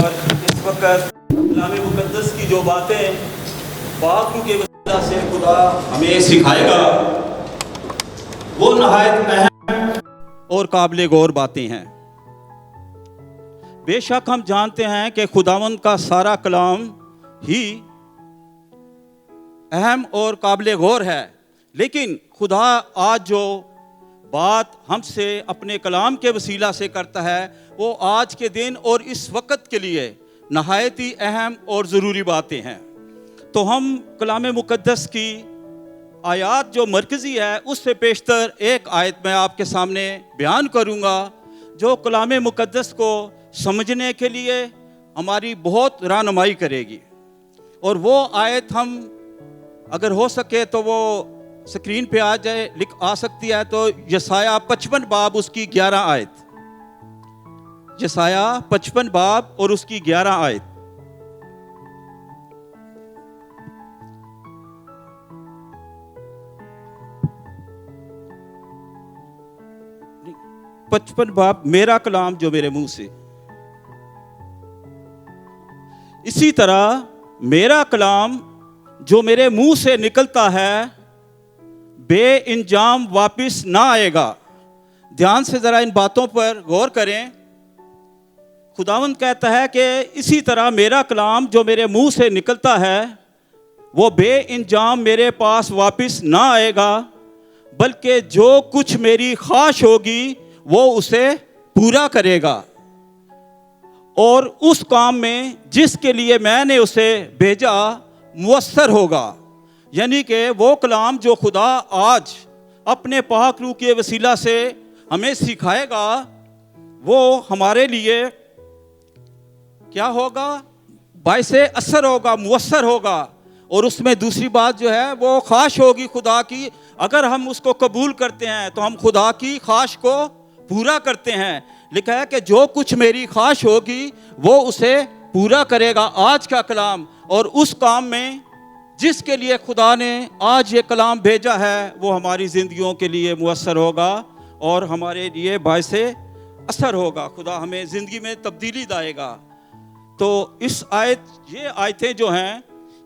اور اس وقت کلام مقدس کی جو باتیں پاک روح کے وسیلہ سے خدا ہمیں سکھائے گا وہ نہایت اہم اور قابل غور باتیں ہیں۔ بے شک ہم جانتے ہیں کہ خداوند کا سارا کلام ہی اہم اور قابل غور ہے، لیکن خدا آج جو بات ہم سے اپنے کلام کے وسیلہ سے کرتا ہے وہ آج کے دن اور اس وقت کے لیے نہایت ہی اہم اور ضروری باتیں ہیں۔ تو ہم کلام مقدس کی آیات جو مرکزی ہے اس سے پیشتر ایک آیت میں آپ کے سامنے بیان کروں گا جو کلام مقدس کو سمجھنے کے لیے ہماری بہت رہنمائی کرے گی، اور وہ آیت ہم اگر ہو سکے تو وہ سکرین پہ آ سکتی ہے، تو یسایہ 55 باب اس کی 11 آیت، یسایہ 55 باب اور اس کی 11 آیت۔ 55 باب، میرا کلام جو میرے منہ سے، اسی طرح میرا کلام جو میرے منہ سے نکلتا ہے بے انجام واپس نہ آئے گا۔ دھیان سے ذرا ان باتوں پر غور کریں۔ خداوند کہتا ہے کہ اسی طرح میرا کلام جو میرے منہ سے نکلتا ہے وہ بے انجام میرے پاس واپس نہ آئے گا، بلکہ جو کچھ میری خواہش ہوگی وہ اسے پورا کرے گا، اور اس کام میں جس کے لیے میں نے اسے بھیجا مؤثر ہوگا۔ یعنی کہ وہ کلام جو خدا آج اپنے پاک روح کے وسیلہ سے ہمیں سکھائے گا وہ ہمارے لیے کیا ہوگا؟ باعث اثر ہوگا، مؤثر ہوگا۔ اور اس میں دوسری بات جو ہے وہ خواہش ہوگی خدا کی، اگر ہم اس کو قبول کرتے ہیں تو ہم خدا کی خواہش کو پورا کرتے ہیں۔ لکھا ہے کہ جو کچھ میری خواہش ہوگی وہ اسے پورا کرے گا۔ آج کا کلام اور اس کام میں جس کے لیے خدا نے آج یہ کلام بھیجا ہے وہ ہماری زندگیوں کے لیے مؤثر ہوگا اور ہمارے لیے باعث اثر ہوگا۔ خدا ہمیں زندگی میں تبدیلی لائے گا۔ تو یہ آیتیں جو ہیں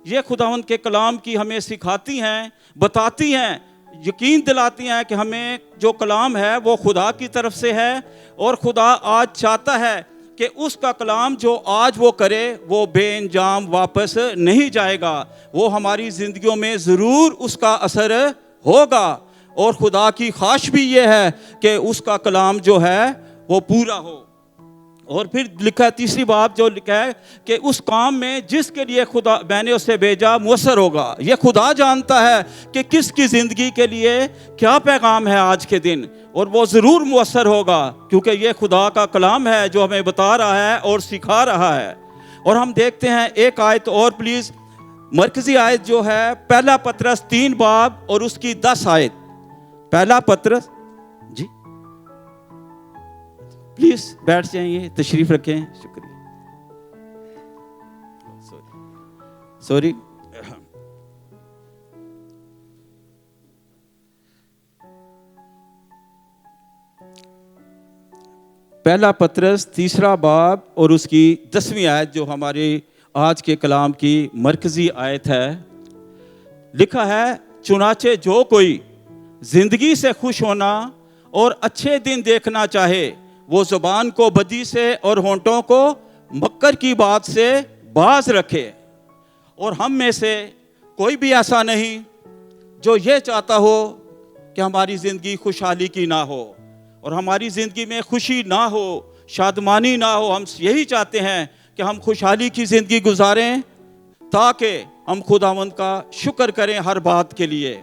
یہ خداوند کے کلام کی ہمیں سکھاتی ہیں، بتاتی ہیں، یقین دلاتی ہیں کہ ہمیں جو کلام ہے وہ خدا کی طرف سے ہے، اور خدا آج چاہتا ہے کہ اس کا کلام جو آج وہ کرے وہ بے انجام واپس نہیں جائے گا، وہ ہماری زندگیوں میں ضرور اس کا اثر ہوگا، اور خدا کی خواہش بھی یہ ہے کہ اس کا کلام جو ہے وہ پورا ہو۔ اور پھر لکھا ہے تیسری بات جو لکھا ہے کہ اس کام میں جس کے لیے خدا میں نے اسے بھیجا مؤثر ہوگا۔ یہ خدا جانتا ہے کہ کس کی زندگی کے لیے کیا پیغام ہے آج کے دن، اور وہ ضرور مؤثر ہوگا کیونکہ یہ خدا کا کلام ہے جو ہمیں بتا رہا ہے اور سکھا رہا ہے۔ اور ہم دیکھتے ہیں ایک آیت اور پلیز، مرکزی آیت جو ہے پہلا پطرس 3 باب اور اس کی 10 آیت۔ پہلا پطرس، جی پلیز بیٹھ جائیے، تشریف رکھیں، شکریہ، سوری۔ پہلا پطرس 3 باب اور اس کی 10ویں آیت جو ہمارے آج کے کلام کی مرکزی آیت ہے، لکھا ہے چنانچہ جو کوئی زندگی سے خوش ہونا اور اچھے دن دیکھنا چاہے وہ زبان کو بدی سے اور ہونٹوں کو مکر کی بات سے باز رکھے۔ اور ہم میں سے کوئی بھی ایسا نہیں جو یہ چاہتا ہو کہ ہماری زندگی خوشحالی کی نہ ہو اور ہماری زندگی میں خوشی نہ ہو، شادمانی نہ ہو۔ ہم یہی چاہتے ہیں کہ ہم خوشحالی کی زندگی گزاریں تاکہ ہم خداوند کا شکر کریں ہر بات کے لیے۔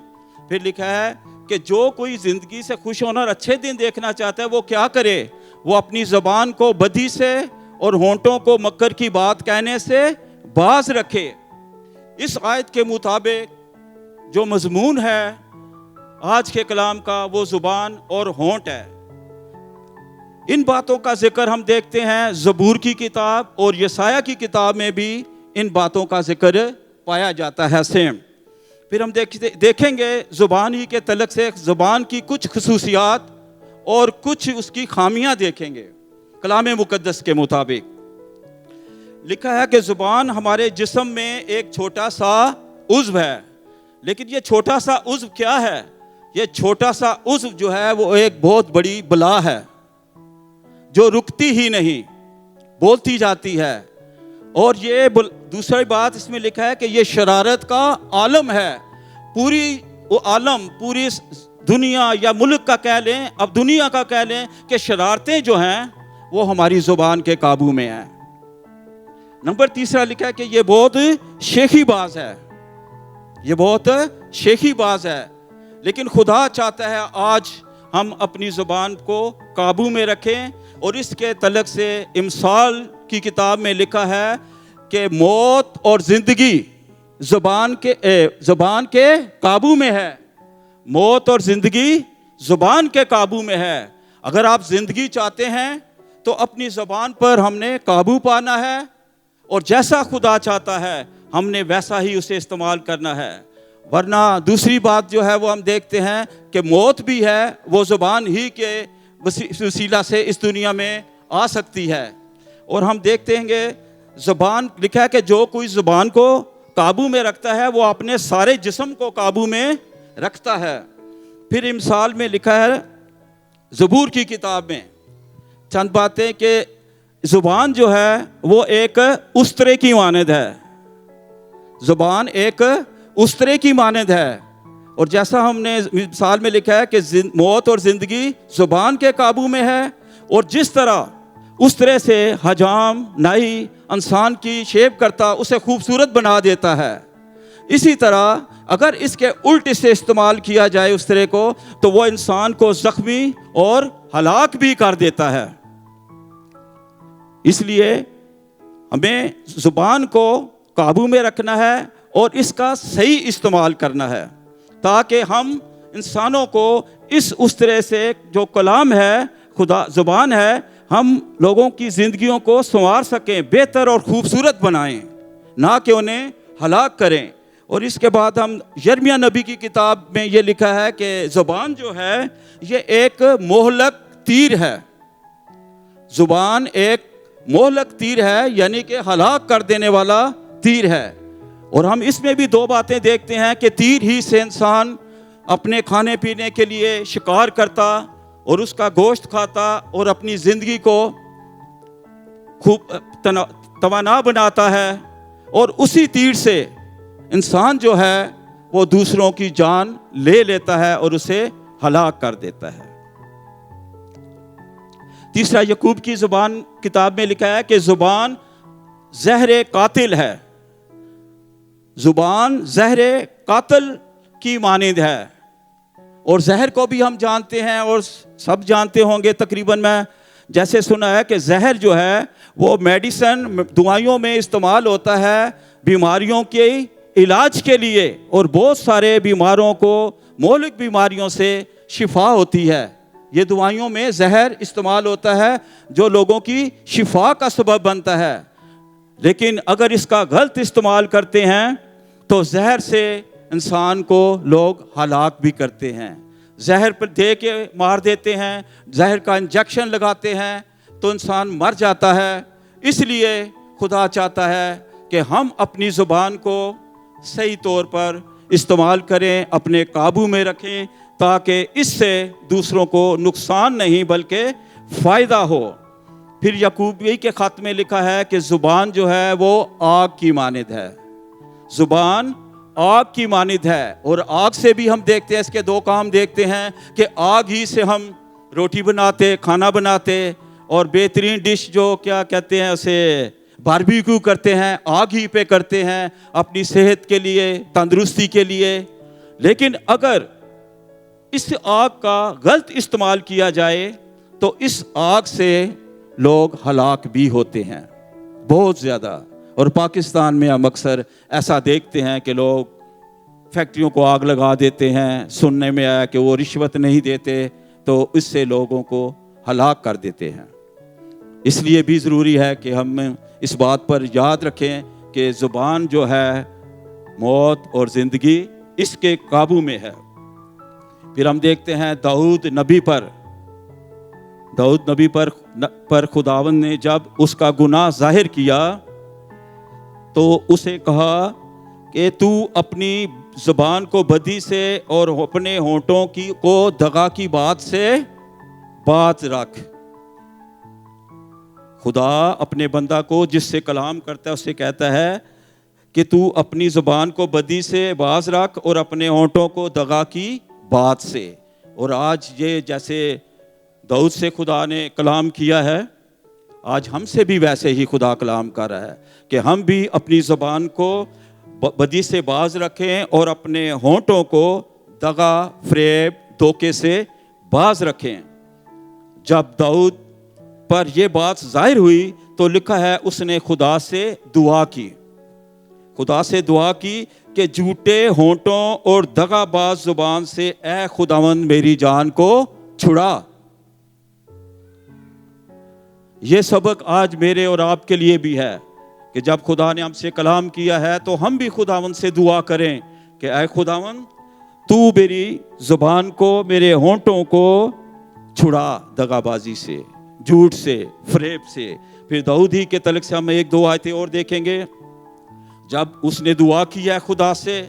پھر لکھا ہے کہ جو کوئی زندگی سے خوش ہونا اور اچھے دن دیکھنا چاہتا ہے وہ کیا کرے؟ وہ اپنی زبان کو بدی سے اور ہونٹوں کو مکر کی بات کہنے سے باز رکھے۔ اس آیت کے مطابق جو مضمون ہے آج کے کلام کا وہ زبان اور ہونٹ ہے۔ ان باتوں کا ذکر ہم دیکھتے ہیں زبور کی کتاب اور یسایہ کی کتاب میں بھی ان باتوں کا ذکر پایا جاتا ہے سیم۔ پھر ہم دیکھیں گے زبان ہی کے تعلق سے زبان کی کچھ خصوصیات اور کچھ اس کی خامیاں دیکھیں گے کلام مقدس کے مطابق۔ لکھا ہے کہ زبان ہمارے جسم میں ایک چھوٹا سا عضو ہے، لیکن یہ چھوٹا سا عضو کیا ہے؟ یہ چھوٹا سا عضو جو ہے وہ ایک بہت بڑی بلا ہے جو رکتی ہی نہیں، بولتی جاتی ہے. اور یہ دوسری بات اس میں لکھا ہے کہ یہ شرارت کا عالم ہے. پوری وہ عالم، پوری دنیا یا ملک کا کہہ لیں، اب دنیا کا کہہ لیں کہ شرارتیں جو ہیں وہ ہماری زبان کے قابو میں ہیں. نمبر تیسرا لکھا ہے کہ یہ بہت شیخی باز ہے، یہ بہت شیخی باز ہے. لیکن خدا چاہتا ہے آج ہم اپنی زبان کو قابو میں رکھیں. اور اس کے تعلق سے امثال کی کتاب میں لکھا ہے کہ موت اور زندگی زبان کے قابو میں ہے. موت اور زندگی زبان کے قابو میں ہے. اگر آپ زندگی چاہتے ہیں تو اپنی زبان پر ہم نے قابو پانا ہے، اور جیسا خدا چاہتا ہے ہم نے ویسا ہی اسے استعمال کرنا ہے. ورنہ دوسری بات جو ہے وہ ہم دیکھتے ہیں کہ موت بھی ہے وہ زبان ہی کے وسیلہ سے اس دنیا میں آ سکتی ہے. اور ہم دیکھتے ہیں کہ زبان لکھا ہے کہ جو کوئی زبان کو قابو میں رکھتا ہے وہ اپنے سارے جسم کو قابو میں رکھتا ہے. پھر امثال میں لکھا ہے زبور کی کتاب میں چند باتیں کہ زبان جو ہے وہ ایک استرے کی مانند ہے. زبان ایک استرے کی مانند ہے. اور جیسا ہم نے مثال میں لکھا ہے کہ موت اور زندگی زبان کے قابو میں ہے. اور جس طرح استرے سے حجام نائی انسان کی شیپ کرتا اسے خوبصورت بنا دیتا ہے، اسی طرح اگر اس کے الٹ سے استعمال کیا جائے استرے کو تو وہ انسان کو زخمی اور ہلاک بھی کر دیتا ہے. اس لیے ہمیں زبان کو قابو میں رکھنا ہے اور اس کا صحیح استعمال کرنا ہے تاکہ ہم انسانوں کو اس استرے سے جو کلام ہے خدا زبان ہے ہم لوگوں کی زندگیوں کو سنوار سکیں، بہتر اور خوبصورت بنائیں، نہ کہ انہیں ہلاک کریں. اور اس کے بعد ہم یرمیہ نبی کی کتاب میں یہ لکھا ہے کہ زبان جو ہے یہ ایک مہلک تیر ہے. زبان ایک مہلک تیر ہے، یعنی کہ ہلاک کر دینے والا تیر ہے. اور ہم اس میں بھی دو باتیں دیکھتے ہیں کہ تیر ہی سے انسان اپنے کھانے پینے کے لیے شکار کرتا اور اس کا گوشت کھاتا اور اپنی زندگی کو خوب توانا بناتا ہے، اور اسی تیر سے انسان جو ہے وہ دوسروں کی جان لے لیتا ہے اور اسے ہلاک کر دیتا ہے. تیسرا یعقوب کی زبان کتاب میں لکھا ہے کہ زبان زہر قاتل ہے. زبان زہر قاتل کی مانند ہے. اور زہر کو بھی ہم جانتے ہیں اور سب جانتے ہوں گے تقریباً، میں جیسے سنا ہے کہ زہر جو ہے وہ میڈیسن دوائیوں میں استعمال ہوتا ہے بیماریوں کے علاج کے لیے، اور بہت سارے بیماروں کو مہلک بیماریوں سے شفا ہوتی ہے. یہ دوائیوں میں زہر استعمال ہوتا ہے جو لوگوں کی شفا کا سبب بنتا ہے. لیکن اگر اس کا غلط استعمال کرتے ہیں تو زہر سے انسان کو لوگ ہلاک بھی کرتے ہیں. زہر پر دے کے مار دیتے ہیں، زہر کا انجیکشن لگاتے ہیں تو انسان مر جاتا ہے. اس لیے خدا چاہتا ہے کہ ہم اپنی زبان کو صحیح طور پر استعمال کریں، اپنے قابو میں رکھیں تاکہ اس سے دوسروں کو نقصان نہیں بلکہ فائدہ ہو. پھر یعقوبی کے خط میں لکھا ہے کہ زبان جو ہے وہ آگ کی مانند ہے. زبان آگ کی مانند ہے. اور آگ سے بھی ہم دیکھتے ہیں، اس کے دو کام دیکھتے ہیں کہ آگ ہی سے ہم روٹی بناتے، کھانا بناتے، اور بہترین ڈش جو کیا کہتے ہیں اسے باربیکیو کرتے ہیں، آگ ہی پہ کرتے ہیں اپنی صحت کے لیے، تندرستی کے لیے. لیکن اگر اس آگ کا غلط استعمال کیا جائے تو اس آگ سے لوگ ہلاک بھی ہوتے ہیں بہت زیادہ. اور پاکستان میں ہم اکثر ایسا دیکھتے ہیں کہ لوگ فیکٹریوں کو آگ لگا دیتے ہیں. سننے میں آیا کہ وہ رشوت نہیں دیتے تو اس سے لوگوں کو ہلاک کر دیتے ہیں. اس لیے بھی ضروری ہے کہ ہم اس بات پر یاد رکھیں کہ زبان جو ہے موت اور زندگی اس کے قابو میں ہے. پھر ہم دیکھتے ہیں داؤد نبی پر خداوند نے جب اس کا گناہ ظاہر کیا تو اسے کہا کہ تو اپنی زبان کو بدی سے اور اپنے ہونٹوں کو دغا کی بات سے بات رکھ. خدا اپنے بندہ کو جس سے کلام کرتا ہے اسے کہتا ہے کہ تو اپنی زبان کو بدی سے باز رکھ اور اپنے ہونٹوں کو دغا کی بات سے. اور آج یہ جیسے داؤد سے خدا نے کلام کیا ہے، آج ہم سے بھی ویسے ہی خدا کلام کر رہا ہے کہ ہم بھی اپنی زبان کو بدی سے باز رکھیں اور اپنے ہونٹوں کو دغا، فریب، دھوکے سے باز رکھیں. جب داؤد پر یہ بات ظاہر ہوئی تو لکھا ہے اس نے خدا سے دعا کی. خدا سے دعا کی کہ جھوٹے ہونٹوں اور دغا باز زبان سے اے خداوند میری جان کو چھڑا. یہ سبق آج میرے اور آپ کے لیے بھی ہے کہ جب خدا نے ہم سے کلام کیا ہے تو ہم بھی خداوند سے دعا کریں کہ اے خداوند تو میری زبان کو، میرے ہونٹوں کو چھڑا دغا بازی سے، جھوٹ سے، فریب سے. پھر داؤد ہی کے تعلق سے ہم ایک دو آیتیں اور دیکھیں گے. جب اس نے دعا کی ہے خدا سے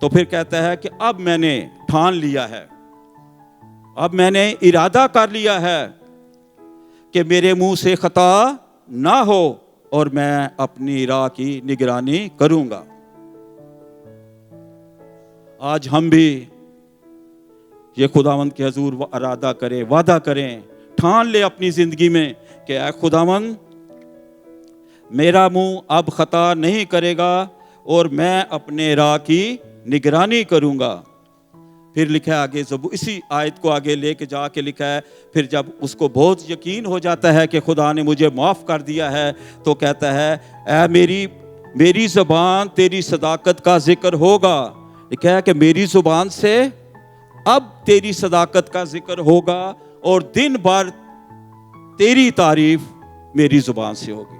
تو پھر کہتا ہے کہ اب میں نے ٹھان لیا ہے، اب میں نے ارادہ کر لیا ہے کہ میرے منہ سے خطا نہ ہو اور میں اپنی راہ کی نگرانی کروں گا. آج ہم بھی یہ خداوند کے حضور ارادہ کریں، وعدہ کریں، ٹھان لے اپنی زندگی میں کہ اے خداوند میرا منہ اب خطا نہیں کرے گا اور میں اپنے راہ کی نگرانی کروں گا. پھر لکھا ہے آگے، اسی آیت کو آگے لے کے جا کے لکھا ہے، پھر جب اس کو بہت یقین ہو جاتا ہے کہ خدا نے مجھے معاف کر دیا ہے تو کہتا ہے اے میری زبان تیری صداقت کا ذکر ہوگا. لکھا ہے کہ میری زبان سے اب تیری صداقت کا ذکر ہوگا اور دن بھر تیری تعریف میری زبان سے ہوگی.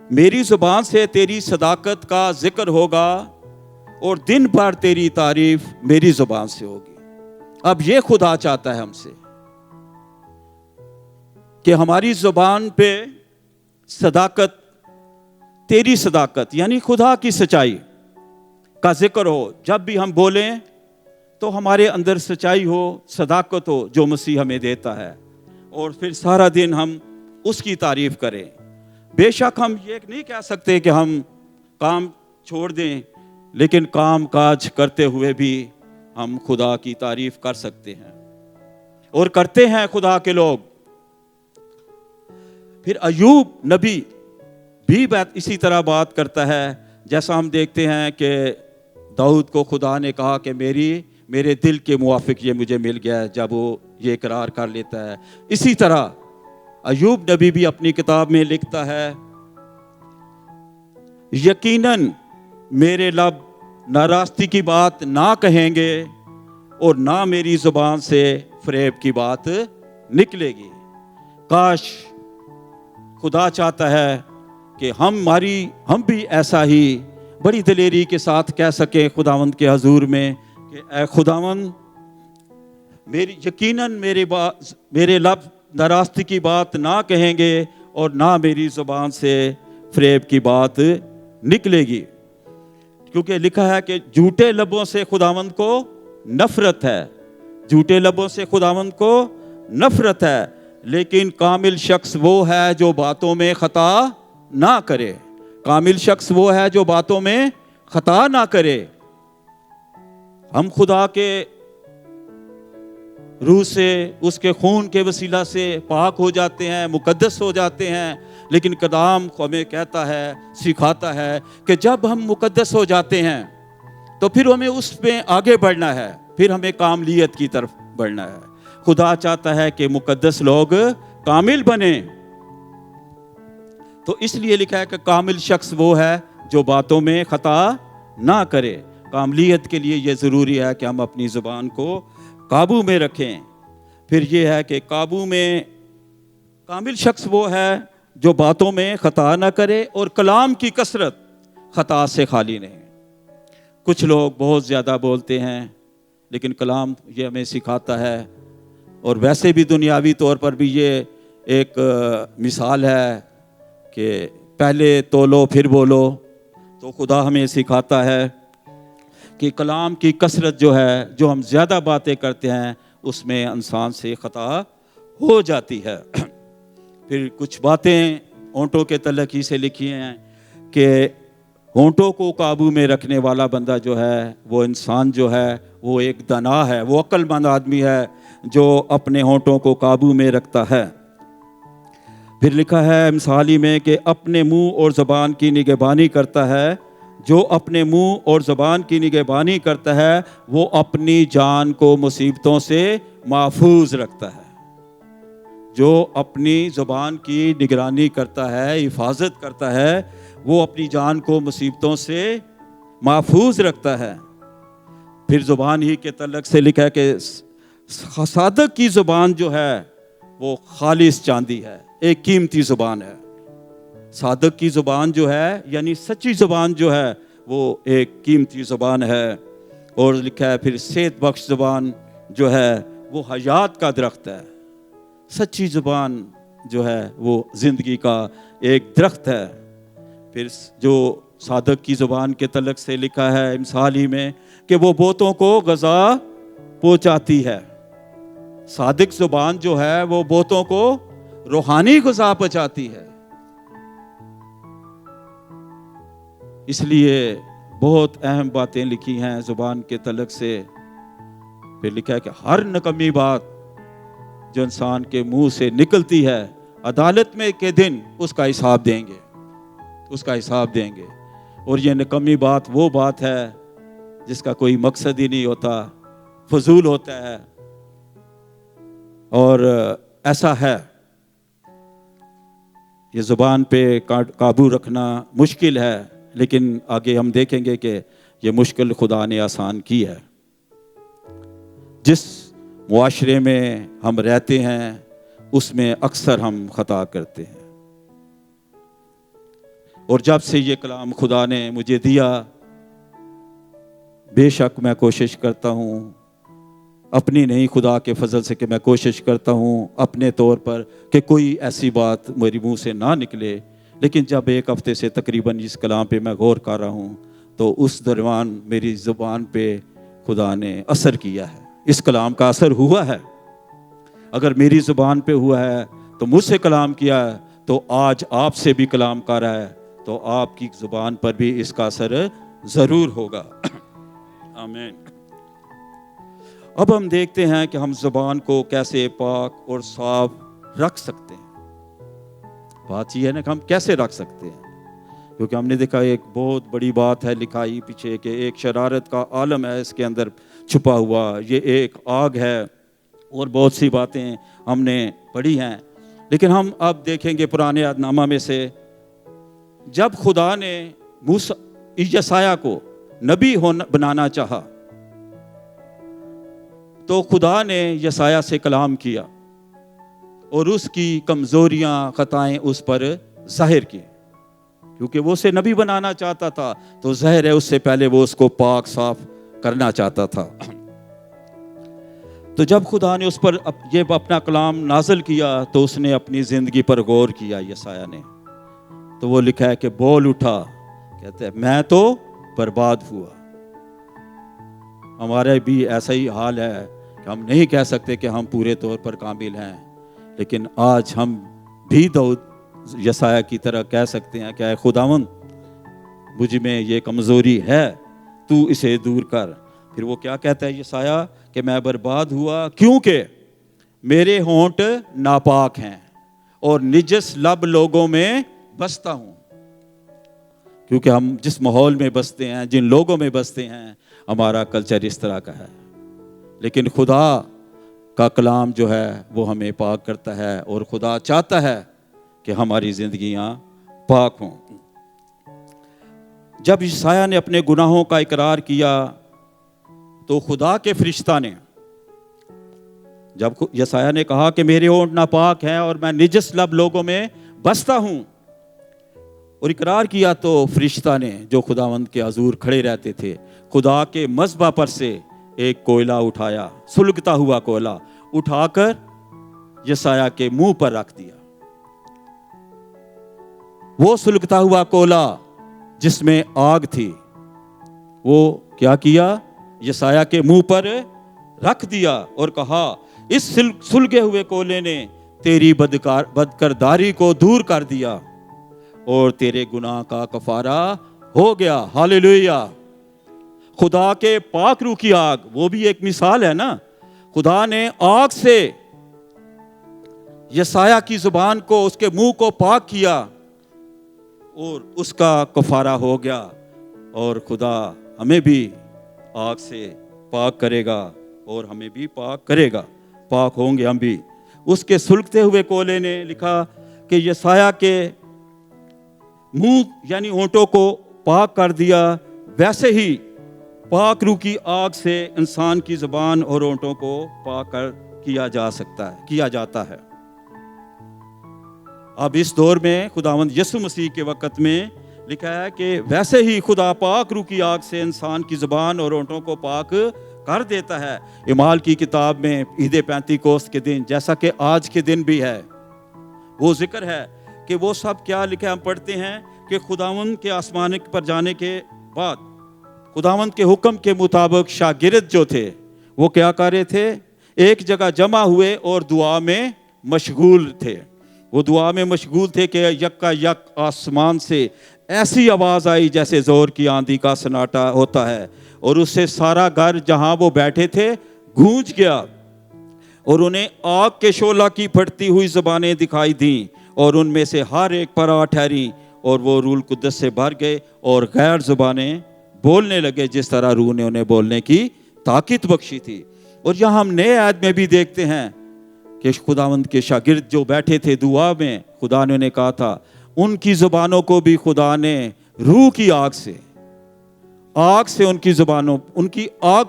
میری زبان سے تیری صداقت کا ذکر ہوگا اور دن بھر تیری تعریف میری زبان سے ہوگی. اب یہ خدا چاہتا ہے ہم سے کہ ہماری زبان پہ صداقت، تیری صداقت یعنی خدا کی سچائی کا ذکر ہو. جب بھی ہم بولیں تو ہمارے اندر سچائی ہو، صداقت ہو جو مسیح ہمیں دیتا ہے، اور پھر سارا دن ہم اس کی تعریف کریں. بے شک ہم یہ نہیں کہہ سکتے کہ ہم کام چھوڑ دیں، لیکن کام کاج کرتے ہوئے بھی ہم خدا کی تعریف کر سکتے ہیں اور کرتے ہیں خدا کے لوگ. پھر ایوب نبی بھی اسی طرح بات کرتا ہے. جیسا ہم دیکھتے ہیں کہ داؤد کو خدا نے کہا کہ میرے دل کے موافق یہ مجھے مل گیا ہے جب وہ یہ اقرار کر لیتا ہے. اسی طرح ایوب نبی بھی اپنی کتاب میں لکھتا ہے یقیناً میرے لب ناراستی کی بات نہ کہیں گے اور نہ میری زبان سے فریب کی بات نکلے گی. کاش خدا چاہتا ہے کہ ہم بھی ایسا ہی بڑی دلیری کے ساتھ کہہ سکیں خداوند کے حضور میں کہ اے خداوند یقیناً میرے لب ناراستی کی بات نہ کہیں گے اور نہ میری زبان سے فریب کی بات نکلے گی. کیونکہ لکھا ہے کہ جھوٹے لبوں سے خداوند کو نفرت ہے، جھوٹے لبوں سے خداوند کو نفرت ہے، لیکن کامل شخص وہ ہے جو باتوں میں خطا نہ کرے. کامل شخص وہ ہے جو باتوں میں خطا نہ کرے. ہم خدا کے روح سے، اس کے خون کے وسیلہ سے پاک ہو جاتے ہیں، مقدس ہو جاتے ہیں، لیکن کلام ہمیں کہتا ہے، سکھاتا ہے کہ جب ہم مقدس ہو جاتے ہیں تو پھر ہمیں اس پہ آگے بڑھنا ہے، پھر ہمیں کاملیت کی طرف بڑھنا ہے. خدا چاہتا ہے کہ مقدس لوگ کامل بنیں. تو اس لیے لکھا ہے کہ کامل شخص وہ ہے جو باتوں میں خطا نہ کرے. کاملیت کے لیے یہ ضروری ہے کہ ہم اپنی زبان کو قابو میں رکھیں. پھر یہ ہے کہ قابو میں کامل شخص وہ ہے جو باتوں میں خطا نہ کرے اور کلام کی کثرت خطا سے خالی نہیں. کچھ لوگ بہت زیادہ بولتے ہیں، لیکن کلام یہ ہمیں سکھاتا ہے، اور ویسے بھی دنیاوی طور پر بھی یہ ایک مثال ہے کہ پہلے تولو پھر بولو، تو خدا ہمیں سکھاتا ہے کہ کلام کی کثرت جو ہے، جو ہم زیادہ باتیں کرتے ہیں، اس میں انسان سے خطا ہو جاتی ہے۔ پھر کچھ باتیں ہونٹوں کے تعلق ہی سے لکھی ہیں کہ ہونٹوں کو قابو میں رکھنے والا بندہ جو ہے، وہ انسان جو ہے وہ ایک دانا ہے، وہ عقل مند آدمی ہے جو اپنے ہونٹوں کو قابو میں رکھتا ہے۔ پھر لکھا ہے مثالی میں کہ اپنے منہ اور زبان کی نگہبانی کرتا ہے، جو اپنے منہ اور زبان کی نگہبانی کرتا ہے وہ اپنی جان کو مصیبتوں سے محفوظ رکھتا ہے۔ جو اپنی زبان کی نگرانی کرتا ہے، حفاظت کرتا ہے، وہ اپنی جان کو مصیبتوں سے محفوظ رکھتا ہے۔ پھر زبان ہی کے تعلق سے لکھا ہے کہ صادق کی زبان جو ہے وہ خالص چاندی ہے، ایک قیمتی زبان ہے۔ صادق کی زبان جو ہے یعنی سچی زبان جو ہے وہ ایک قیمتی زبان ہے۔ اور لکھا ہے پھر صحت بخش زبان جو ہے وہ حیات کا درخت ہے۔ سچی زبان جو ہے وہ زندگی کا ایک درخت ہے۔ پھر جو صادق کی زبان کے تعلق سے لکھا ہے مثال ہی میں کہ وہ بوتوں کو غذا پہنچاتی ہے۔ صادق زبان جو ہے وہ بوتوں کو روحانی غذا پہنچاتی ہے۔ اس لیے بہت اہم باتیں لکھی ہیں زبان کے تعلق سے۔ پھر لکھا ہے کہ ہر نکمی بات جو انسان کے منہ سے نکلتی ہے، عدالت میں کے دن اس کا حساب دیں گے، اس کا حساب دیں گے۔ اور یہ نکمی بات وہ بات ہے جس کا کوئی مقصد ہی نہیں ہوتا، فضول ہوتا ہے، اور ایسا ہے۔ یہ زبان پہ قابو رکھنا مشکل ہے، لیکن آگے ہم دیکھیں گے کہ یہ مشکل خدا نے آسان کی ہے۔ جس معاشرے میں ہم رہتے ہیں اس میں اکثر ہم خطا کرتے ہیں، اور جب سے یہ کلام خدا نے مجھے دیا، بے شک میں کوشش کرتا ہوں، اپنی نہیں خدا کے فضل سے، کہ میں کوشش کرتا ہوں اپنے طور پر کہ کوئی ایسی بات میری منہ سے نہ نکلے۔ لیکن جب ایک ہفتے سے تقریباً اس کلام پہ میں غور کر رہا ہوں تو اس دوران میری زبان پہ خدا نے اثر کیا ہے، اس کلام کا اثر ہوا ہے۔ اگر میری زبان پہ ہوا ہے تو مجھ سے کلام کیا ہے، تو آج آپ سے بھی کلام کر رہا ہے، تو آپ کی زبان پر بھی اس کا اثر ضرور ہوگا۔ آمین۔ اب ہم دیکھتے ہیں کہ ہم زبان کو کیسے پاک اور صاف رکھ سکتے ہیں۔ بات یہ ہے نا کہ ہم کیسے رکھ سکتے ہیں، کیونکہ ہم نے دیکھا ایک بہت بڑی بات ہے لکھائی پیچھے کہ ایک شرارت کا عالم ہے اس کے اندر چھپا ہوا، یہ ایک آگ ہے، اور بہت سی باتیں ہم نے پڑھی ہیں۔ لیکن ہم اب دیکھیں گے پرانے عہد نامہ میں سے، جب خدا نے یسایہ کو نبی بنانا چاہا تو خدا نے یسایہ سے کلام کیا اور اس کی کمزوریاں، خطائیں اس پر ظاہر کی، کیونکہ وہ اسے نبی بنانا چاہتا تھا، تو ظاہر ہے اس سے پہلے وہ اس کو پاک صاف کرنا چاہتا تھا۔ تو جب خدا نے اس پر یہ اپنا کلام نازل کیا تو اس نے اپنی زندگی پر غور کیا یسایہ نے، تو وہ لکھا ہے کہ بول اٹھا، کہتے ہیں میں تو برباد ہوا۔ ہمارا بھی ایسا ہی حال ہے کہ ہم نہیں کہہ سکتے کہ ہم پورے طور پر کامل ہیں، لیکن آج ہم بھی داؤد یسایہ کی طرح کہہ سکتے ہیں کہ اے خداوند، مجھ میں یہ کمزوری ہے، تو اسے دور کر۔ پھر وہ کیا کہتا ہے یسایہ کہ میں برباد ہوا کیونکہ میرے ہونٹ ناپاک ہیں اور نجس لب لوگوں میں بستا ہوں۔ کیونکہ ہم جس ماحول میں بستے ہیں، جن لوگوں میں بستے ہیں، ہمارا کلچر اس طرح کا ہے، لیکن خدا کا کلام جو ہے وہ ہمیں پاک کرتا ہے، اور خدا چاہتا ہے کہ ہماری زندگیاں پاک ہوں۔ جب یسایہ نے اپنے گناہوں کا اقرار کیا تو خدا کے فرشتہ نے، جب یسایہ نے کہا کہ میرے ہونٹ ناپاک ہیں اور میں نجس لب لوگوں میں بستا ہوں، اور اقرار کیا، تو فرشتہ نے جو خداوند کے حضور کھڑے رہتے تھے، خدا کے مذبح پر سے ایک کوئلہ اٹھایا، سلگتا ہوا کوئلہ اٹھا کر یسایہ کے منہ پر رکھ دیا۔ وہ سلگتا ہوا کولا جس میں آگ تھی، وہ کیا کیا؟ یسایہ کے منہ پر رکھ دیا اور کہا اس سلگے ہوئے کولے نے تیری بدکرداری کو دور کر دیا اور تیرے گناہ کا کفارہ ہو گیا۔ ہاللیلویہ۔ خدا کے پاک روح کی آگ، وہ بھی ایک مثال ہے نا۔ خدا نے آگ سے یسایہ کی زبان کو، اس کے منہ کو پاک کیا اور اس کا کفارہ ہو گیا، اور خدا ہمیں بھی آگ سے پاک کرے گا اور ہمیں بھی پاک کرے گا، پاک ہوں گے ہم بھی۔ اس کے سلگتے ہوئے کولے نے لکھا کہ یسایہ کے منہ یعنی ہونٹوں کو پاک کر دیا، ویسے ہی پاک روح کی آگ سے انسان کی زبان اور ہونٹوں کو پاک کیا جاتا ہے۔ اب اس دور میں خداوند یسوع مسیح کے وقت میں لکھا ہے کہ ویسے ہی خدا پاک روح کی آگ سے انسان کی زبان اور ہونٹوں کو پاک کر دیتا ہے۔ اعمال کی کتاب میں عید پینتیکوست کے دن، جیسا کہ آج کے دن بھی ہے، وہ ذکر ہے کہ وہ سب کیا لکھا ہم پڑھتے ہیں کہ خداوند کے آسمان پر جانے کے بعد خداوند کے حکم کے مطابق شاگرد جو تھے وہ کیا کر رہے تھے؟ ایک جگہ جمع ہوئے اور دعا میں مشغول تھے۔ وہ دعا میں مشغول تھے کہ یکا یک آسمان سے ایسی آواز آئی جیسے زور کی آندھی کا سناٹا ہوتا ہے، اور اس سے سارا گھر جہاں وہ بیٹھے تھے گونج گیا، اور انہیں آگ کے شعلہ کی پھٹتی ہوئی زبانیں دکھائی دیں، اور ان میں سے ہر ایک پر آ ٹھہری، اور وہ روح القدس سے بھر گئے اور غیر زبانیں بولنے لگے جس طرح روح نے انہیں بولنے کی طاقت بخشی تھی۔ اور یہاں ہم نئے عہد میں بھی دیکھتے ہیں کہ خداوند کے شاگرد جو بیٹھے تھے دعا میں، خدا نے انہیں کہا تھا ان کی زبانوں کو بھی خدا نے روح کی آگ سے ان کی زبانوں، ان کی آگ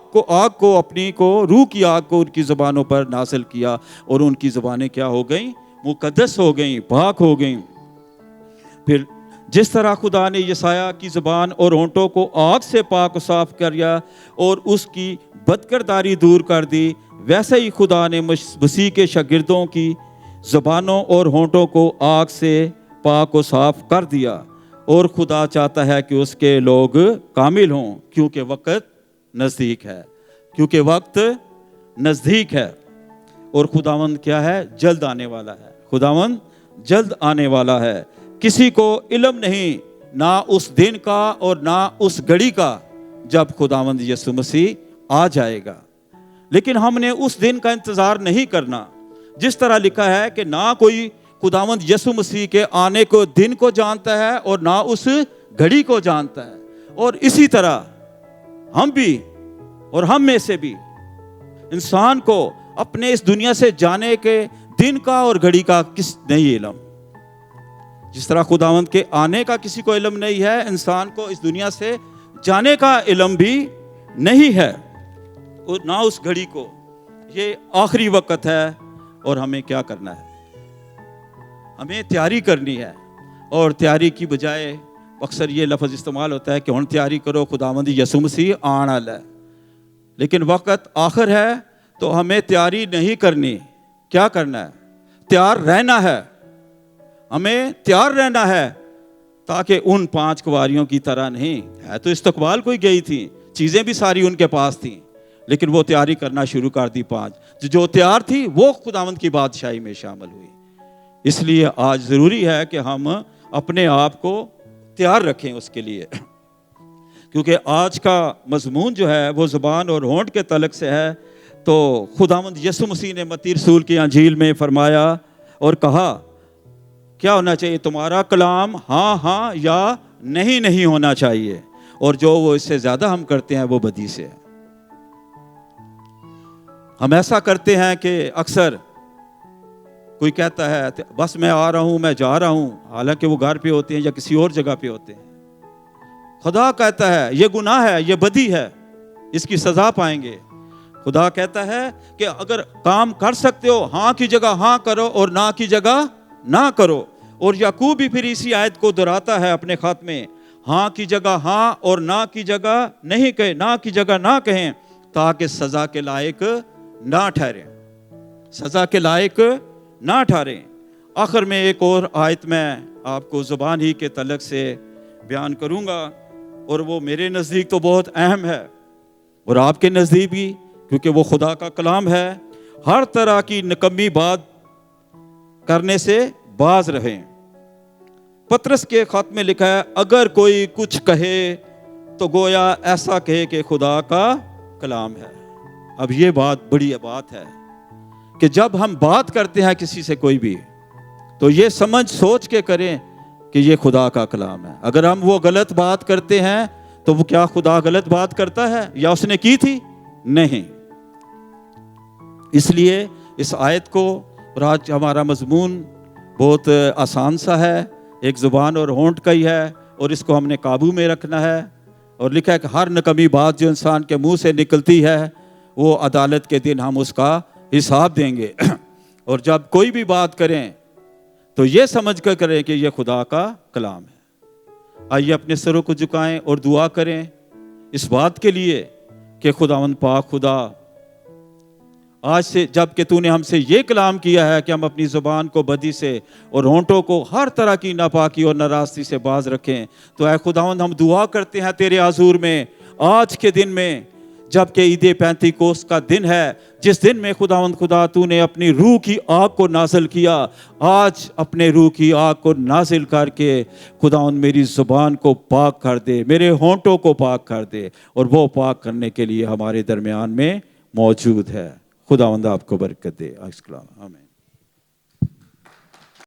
کو اپنی کو روح کی آگ کو ان کی زبانوں پر نازل کیا، اور ان کی زبانیں کیا ہو گئیں؟ مقدس ہو گئیں، پاک ہو گئیں۔ پھر جس طرح خدا نے یسایہ کی زبان اور ہونٹوں کو آگ سے پاک و صاف کیا اور اس کی بدکرداری دور کر دی، ویسے ہی خدا نے مسیح کے شاگردوں کی زبانوں اور ہونٹوں کو آگ سے پاک و صاف کر دیا، اور خدا چاہتا ہے کہ اس کے لوگ کامل ہوں، کیونکہ وقت نزدیک ہے۔ اور خداوند کیا ہے؟ جلد آنے والا ہے۔ خداوند جلد آنے والا ہے۔ کسی کو علم نہیں نہ اس دن کا اور نہ اس گھڑی کا جب خداوند یسوع مسیح آ جائے گا، لیکن ہم نے اس دن کا انتظار نہیں کرنا۔ جس طرح لکھا ہے کہ نہ کوئی خداوند یسوع مسیح کے آنے کو دن کو جانتا ہے اور نہ اس گھڑی کو جانتا ہے، اور اسی طرح ہم بھی اور ہم میں سے بھی انسان کو اپنے اس دنیا سے جانے کے دن کا اور گھڑی کا نہیں علم۔ جس طرح خداوند کے آنے کا کسی کو علم نہیں ہے، انسان کو اس دنیا سے جانے کا علم بھی نہیں ہے، اور نہ اس گھڑی کو۔ یہ آخری وقت ہے، اور ہمیں کیا کرنا ہے؟ ہمیں تیاری کرنی ہے، اور تیاری کی بجائے اکثر یہ لفظ استعمال ہوتا ہے کہ ہن تیاری کرو، خداوند یسوع مسیح آن والا ہے۔ لیکن وقت آخر ہے تو ہمیں تیاری نہیں کرنی۔ کیا کرنا ہے؟ تیار رہنا ہے۔ ہمیں تیار رہنا ہے، تاکہ ان 5 کنواریوں کی طرح نہیں ہے تو استقبال کوئی گئی تھی، چیزیں بھی ساری ان کے پاس تھیں، لیکن وہ تیاری کرنا شروع کر دی۔ 5 جو تیار تھی وہ خداوند کی بادشاہی میں شامل ہوئی۔ اس لیے آج ضروری ہے کہ ہم اپنے آپ کو تیار رکھیں اس کے لیے، کیونکہ آج کا مضمون جو ہے وہ زبان اور ہونٹ کے تعلق سے ہے۔ تو خداوند یسوع مسیح نے متی رسول کی انجیل میں فرمایا اور کہا کیا ہونا چاہیے؟ تمہارا کلام ہاں ہاں یا نہیں ہونا چاہیے، اور جو وہ اس سے زیادہ ہم کرتے ہیں وہ بدی سے ہے۔ ہم ایسا کرتے ہیں کہ اکثر کوئی کہتا ہے بس میں آ رہا ہوں، میں جا رہا ہوں، حالانکہ وہ گھر پہ ہوتے ہیں یا کسی اور جگہ پہ ہوتے ہیں۔ خدا کہتا ہے یہ گناہ ہے، یہ بدی ہے، اس کی سزا پائیں گے۔ خدا کہتا ہے کہ اگر کام کر سکتے ہو ہاں کی جگہ ہاں کرو اور نہ کی جگہ نہ کرو۔ اور یعقوب بھی پھر اسی آیت کو دہراتا ہے اپنے خط میں، ہاں کی جگہ ہاں اور نہ کی جگہ نہیں کہیں، نہ کی جگہ نہ کہیں، تاکہ سزا کے لائق نہ ٹھہریں، سزا کے لائق نہ ٹھہریں۔ آخر میں ایک اور آیت میں آپ کو زبان ہی کے تعلق سے بیان کروں گا، اور وہ میرے نزدیک تو بہت اہم ہے اور آپ کے نزدیک بھی، کیونکہ وہ خدا کا کلام ہے۔ ہر طرح کی نکمی بات کرنے سے باز رہیں۔ پطرس کے خط میں لکھا ہے، اگر کوئی کچھ کہے تو گویا ایسا کہے کہ خدا کا کلام ہے۔ اب یہ بات بڑی بات ہے کہ جب ہم بات کرتے ہیں کسی سے کوئی بھی، تو یہ سمجھ سوچ کے کریں کہ یہ خدا کا کلام ہے۔ اگر ہم وہ غلط بات کرتے ہیں تو وہ کیا خدا غلط بات کرتا ہے یا اس نے کی تھی؟ نہیں۔ اس لیے اس آیت کو، اور آج ہمارا مضمون بہت آسان سا ہے، ایک زبان اور ہونٹ کا ہی ہے، اور اس کو ہم نے قابو میں رکھنا ہے۔ اور لکھا ہے کہ ہر نکمی بات جو انسان کے منہ سے نکلتی ہے وہ عدالت کے دن ہم اس کا حساب دیں گے۔ اور جب کوئی بھی بات کریں تو یہ سمجھ کر کریں کہ یہ خدا کا کلام ہے۔ آئیے اپنے سروں کو جھکائیں اور دعا کریں اس بات کے لیے کہ خداوند پاک خدا، آج سے جب کہ تو نے ہم سے یہ کلام کیا ہے کہ ہم اپنی زبان کو بدی سے اور ہونٹوں کو ہر طرح کی ناپاکی اور ناراستی سے باز رکھیں، تو اے خداوند ہم دعا کرتے ہیں تیرے حضور میں آج کے دن میں، جب کہ عید پینتیکوست کا دن ہے، جس دن میں خداوند خدا تو نے اپنی روح کی آگ کو نازل کیا، آج اپنے روح کی آگ کو نازل کر کے خداوند میری زبان کو پاک کر دے، میرے ہونٹوں کو پاک کر دے، اور وہ پاک کرنے کے لیے ہمارے درمیان میں موجود ہے۔ خداوند آپ کو برکت دے۔ آمین۔